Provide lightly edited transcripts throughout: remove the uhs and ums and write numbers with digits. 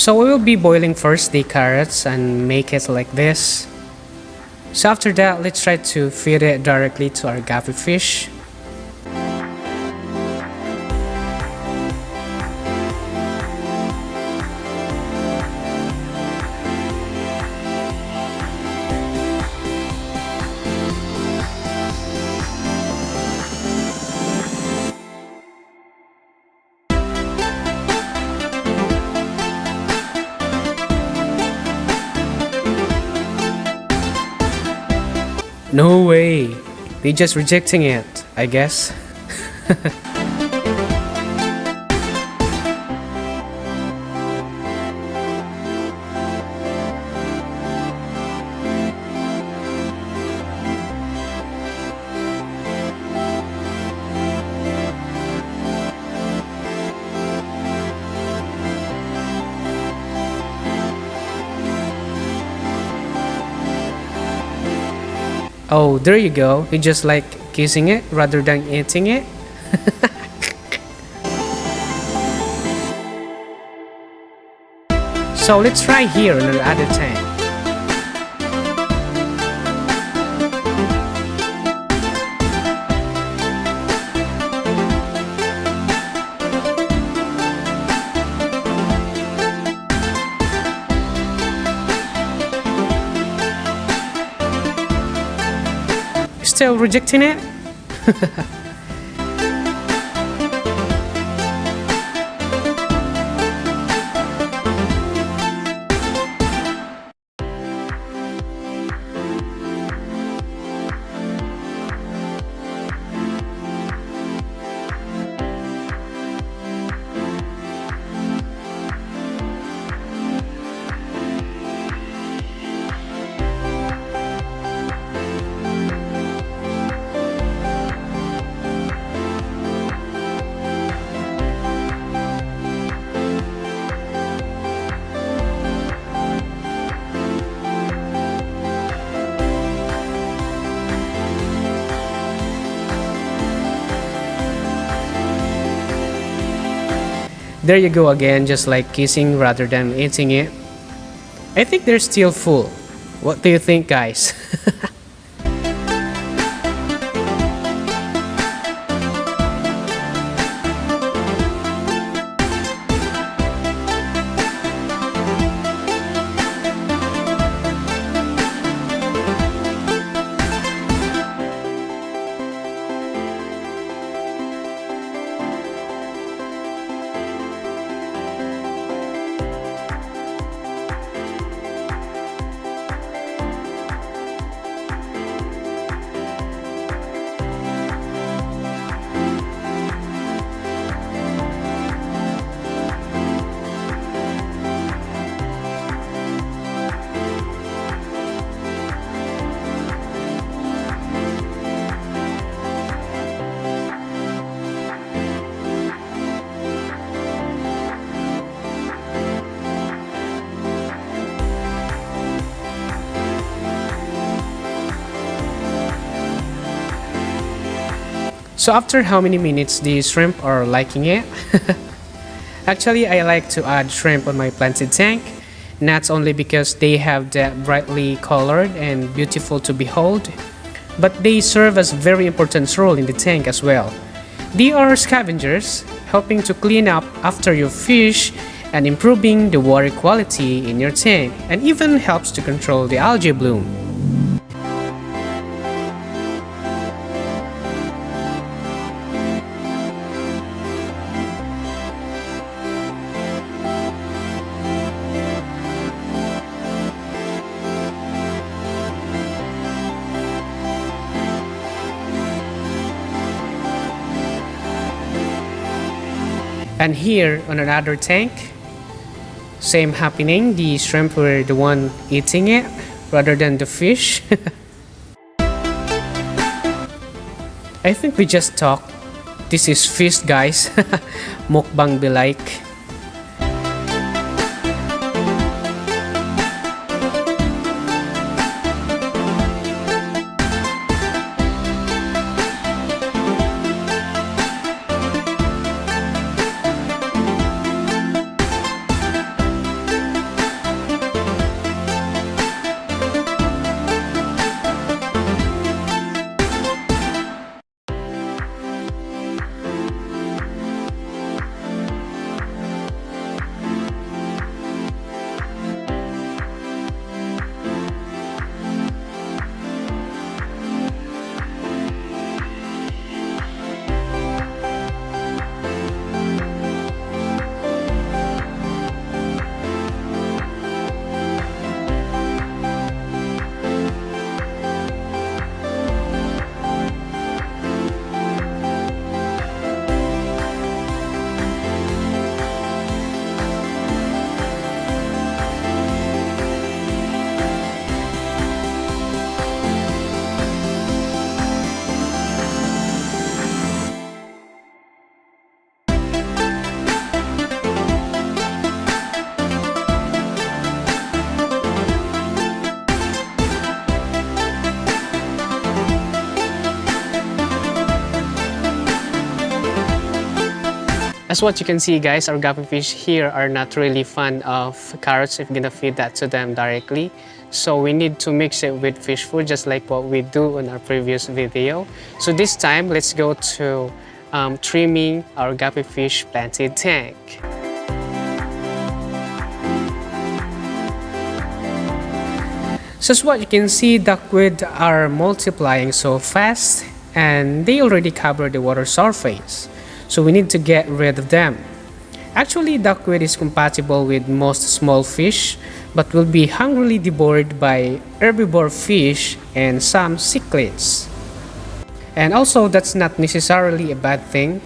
So we will be boiling first the carrots and make it like this. So after that, let's try to feed it directly to our guppy fish. No way! They're just rejecting it, I guess. Oh, there you go. You just like kissing it rather than eating it. So let's try here in the other tank. Still rejecting it? There you go again, just like kissing rather than eating it. I think they're still full. What do you think, guys? So after how many minutes the shrimp are liking it? Actually, I like to add shrimp on my planted tank, not only because they have that brightly colored and beautiful to behold, but they serve as very important role in the tank as well. They are scavengers, helping to clean up after your fish and improving the water quality in your tank, and even helps to control the algae bloom. And here on another tank, same happening, the shrimp were the one eating it rather than the fish. I think we just talk. This is fish, guys. Mukbang be like. As what you can see guys, our guppy fish here are not really fond of carrots if you're gonna feed that to them directly. So we need to mix it with fish food just like what we do in our previous video. So this time, let's go to trimming our guppy fish planted tank. So as what you can see, duckweed are multiplying so fast and they already cover the water surface. So we need to get rid of them. Actually, duckweed is compatible with most small fish, but will be hungrily devoured by herbivore fish and some cichlids. And also, that's not necessarily a bad thing,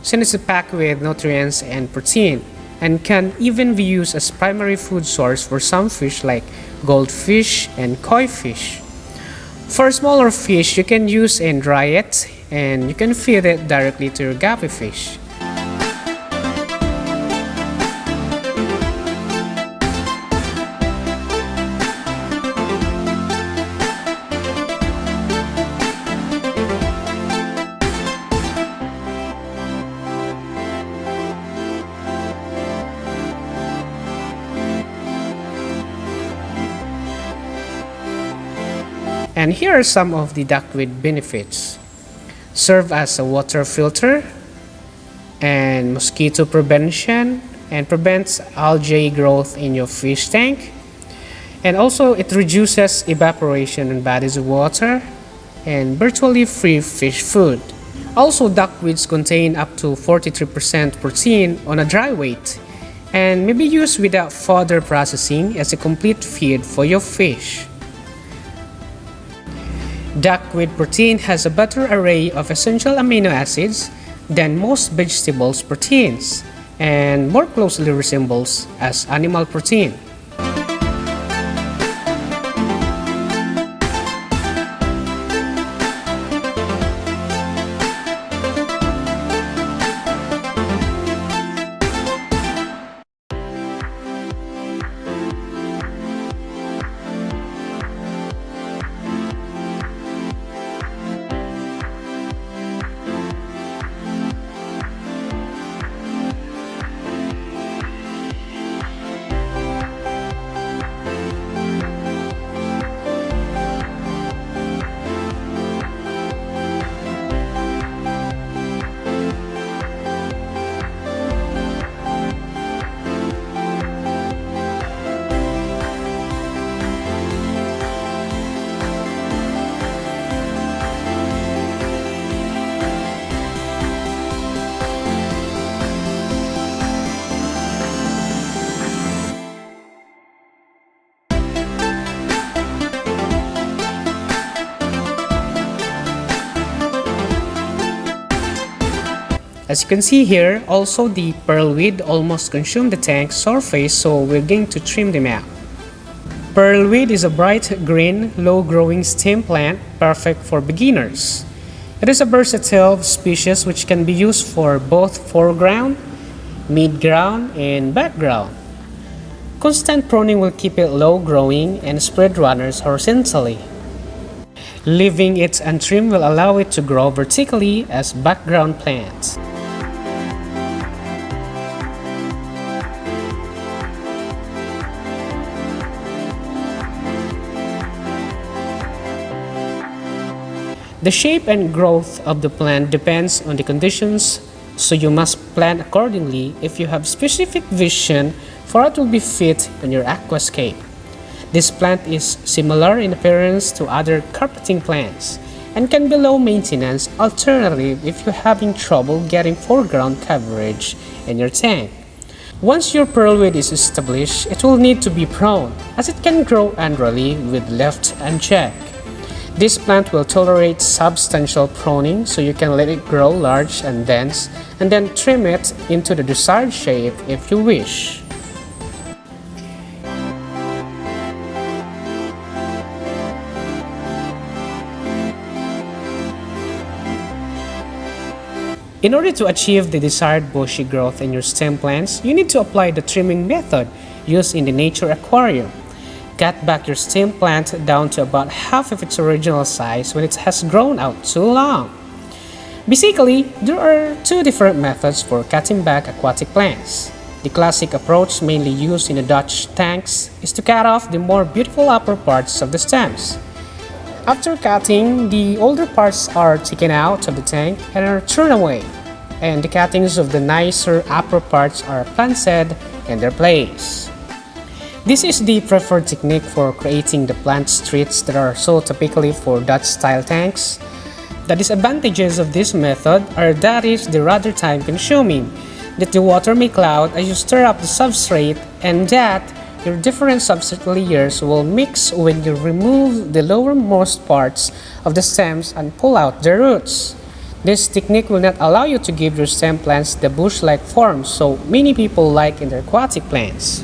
since it's packed with nutrients and protein, and can even be used as primary food source for some fish like goldfish and koi fish. For smaller fish, you can use and dry it, and you can feed it directly to your guppy fish. And here are some of the duckweed benefits. Serve as a water filter and mosquito prevention, and prevents algae growth in your fish tank. And also it reduces evaporation in bodies of water and virtually free fish food. Also, duckweeds contain up to 43% protein on a dry weight and may be used without further processing as a complete feed for your fish. Duckweed protein has a better array of essential amino acids than most vegetables proteins and more closely resembles as animal protein. As you can see here, also the pearlweed almost consumed the tank's surface, so we're going to trim them out. Pearlweed is a bright green, low-growing stem plant perfect for beginners. It is a versatile species which can be used for both foreground, mid-ground, and background. Constant pruning will keep it low-growing and spread runners horizontally. Leaving it untrimmed will allow it to grow vertically as background plants. The shape and growth of the plant depends on the conditions, so you must plan accordingly if you have specific vision for what will be fit on your aquascape. This plant is similar in appearance to other carpeting plants and can be low maintenance alternative if you're having trouble getting foreground coverage in your tank. Once your pearlweed is established, it will need to be pruned as it can grow annually with left unchecked. This plant will tolerate substantial pruning, so you can let it grow large and dense and then trim it into the desired shape if you wish. In order to achieve the desired bushy growth in your stem plants, you need to apply the trimming method used in the nature aquarium. Cut back your stem plant down to about half of its original size when it has grown out too long. Basically, there are two different methods for cutting back aquatic plants. The classic approach, mainly used in the Dutch tanks, is to cut off the more beautiful upper parts of the stems. After cutting, the older parts are taken out of the tank and are thrown away, and the cuttings of the nicer upper parts are planted in their place. This is the preferred technique for creating the plant streets that are so typically for Dutch-style tanks. The disadvantages of this method are that it's rather time-consuming, that the water may cloud as you stir up the substrate, and that your different substrate layers will mix when you remove the lowermost parts of the stems and pull out the roots. This technique will not allow you to give your stem plants the bush-like form so many people like in their aquatic plants.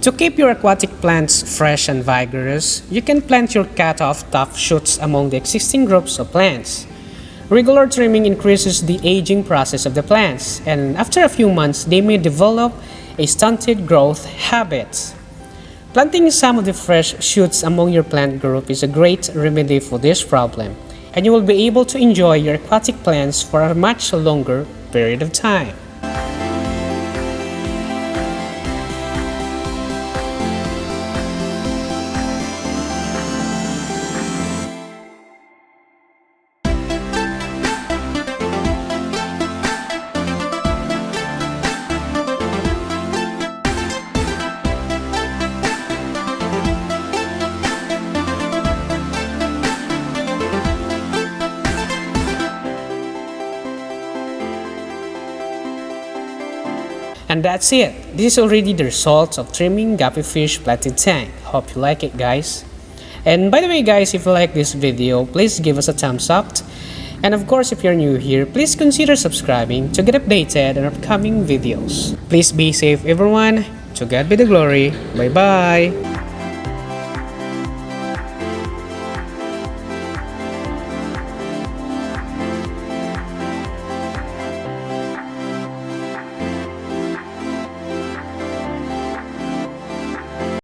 To keep your aquatic plants fresh and vigorous, you can plant your cut-off top shoots among the existing groups of plants. Regular trimming increases the aging process of the plants, and after a few months, they may develop a stunted growth habit. Planting some of the fresh shoots among your plant group is a great remedy for this problem, and you will be able to enjoy your aquatic plants for a much longer period of time. And that's it. This is already the result of trimming Guppy Fish planted tank. Hope you like it, guys. And by the way, guys, if you like this video, please give us a thumbs up. And of course, if you're new here, please consider subscribing to get updated on upcoming videos. Please be safe, everyone. To God be the glory. Bye bye.